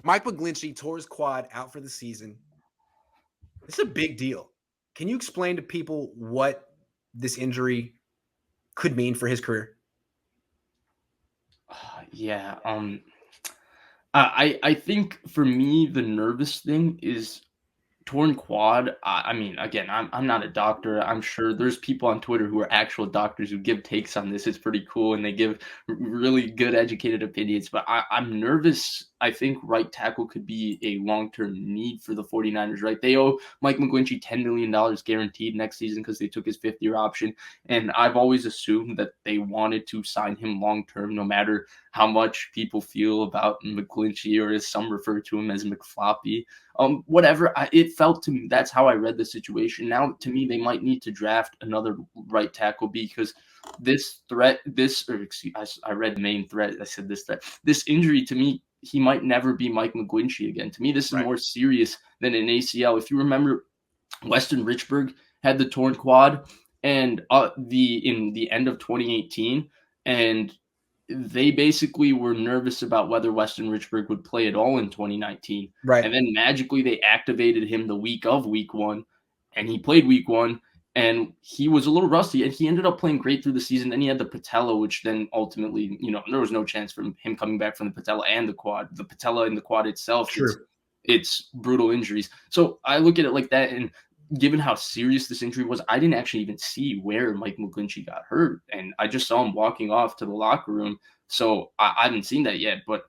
Mike McGlinchey tore his quad out for the season. This is a big deal. Can you explain to people what this injury could mean for his career? Yeah. I think for me the nervous thing is torn quad. I mean, again, I'm not a doctor. I'm sure there's people on Twitter who are actual doctors who give takes on this. It's pretty cool, and they give really good, educated opinions. But I'm nervous. I think right tackle could be a long-term need for the 49ers, right? They owe Mike McGlinchey $10 million guaranteed next season because they took his fifth-year option. And I've always assumed that they wanted to sign him long-term, no matter how much people feel about McGlinchey, or as some refer to him as McFloppy. Whatever. It felt to me, that's how I read the situation. Now, to me, they might need to draft another right tackle because this threat, I read main threat. I said this threat. This injury, to me, he might never be Mike McGlinchey again. To me, this is Right. more serious than an ACL. If you remember, Weston Richburg had the torn quad, and in the end of 2018, and they basically were nervous about whether Weston Richburg would play at all in 2019. Right. And then magically they activated him the week of week one, and he played week one, and he was a little rusty, and he ended up playing great through the season. Then he had the patella, which then ultimately, there was no chance for him coming back from the patella and the quad. The patella and the quad itself, Sure. it's brutal injuries. So I look at it like that, and given how serious this injury was, I didn't actually even see where Mike McGlinchey got hurt. And I just saw him walking off to the locker room. So I haven't seen that yet. But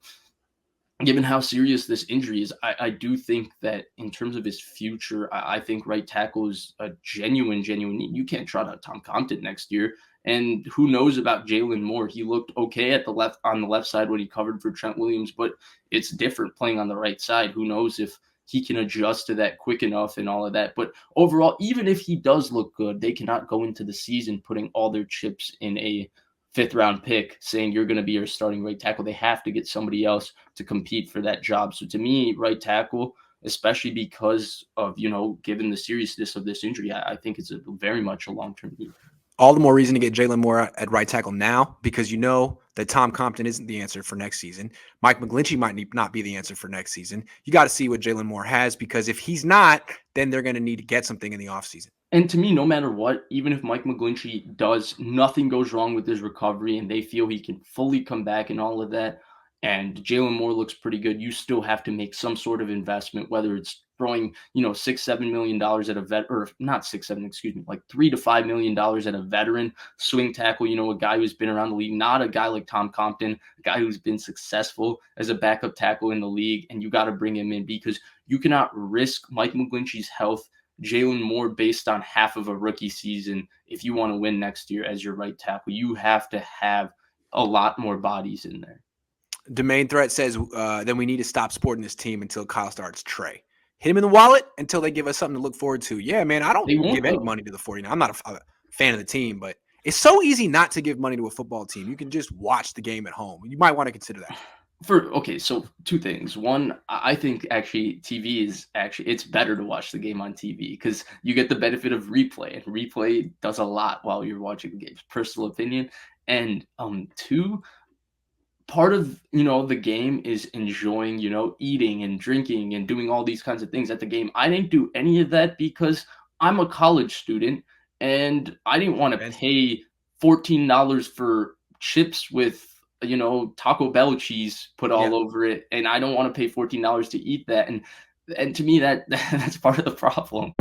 given how serious this injury is, I do think that in terms of his future, I think right tackle is a genuine need. You can't trot out Tom Compton next year. And who knows about Jalen Moore? He looked okay on the left side when he covered for Trent Williams, but it's different playing on the right side. Who knows if he can adjust to that quick enough and all of that. But overall, even if he does look good, they cannot go into the season putting all their chips in a fifth-round pick saying you're going to be your starting right tackle. They have to get somebody else to compete for that job. So to me, right tackle, especially because of, given the seriousness of this injury, I think it's very much a long-term need. All the more reason to get Jalen Moore at right tackle now, because you know that Tom Compton isn't the answer for next season. Mike McGlinchey might not be the answer for next season. You got to see what Jalen Moore has, because if he's not, then they're going to need to get something in the offseason. And to me, no matter what, even if Mike McGlinchey nothing goes wrong with his recovery and they feel he can fully come back and all of that, and Jalen Moore looks pretty good, you still have to make some sort of investment, whether it's throwing, $6-7 million at a vet, or not 6-7, excuse me, like $3 to $5 million at a veteran swing tackle, a guy who's been around the league, not a guy like Tom Compton, a guy who's been successful as a backup tackle in the league, and you got to bring him in because you cannot risk Mike McGlinchey's health, Jalen Moore based on half of a rookie season. If you want to win next year as your right tackle, you have to have a lot more bodies in there. Domain Threat says, then we need to stop supporting this team until Kyle starts Trey. Hit him in the wallet until they give us something to look forward to. Yeah, man, I don't give any money to the 49ers. I'm not a fan of the team, but it's so easy not to give money to a football team. You can just watch the game at home. You might want to consider that. So two things. One, I think actually TV it's better to watch the game on TV because you get the benefit of replay, and replay does a lot while you're watching the games. Personal opinion. And two, part of the game is enjoying eating and drinking and doing all these kinds of things at the game. I didn't do any of that because I'm a college student and I didn't want to pay $14 for chips with Taco Bell cheese put all over it, and I don't want to pay $14 to eat that. And to me, that's part of the problem.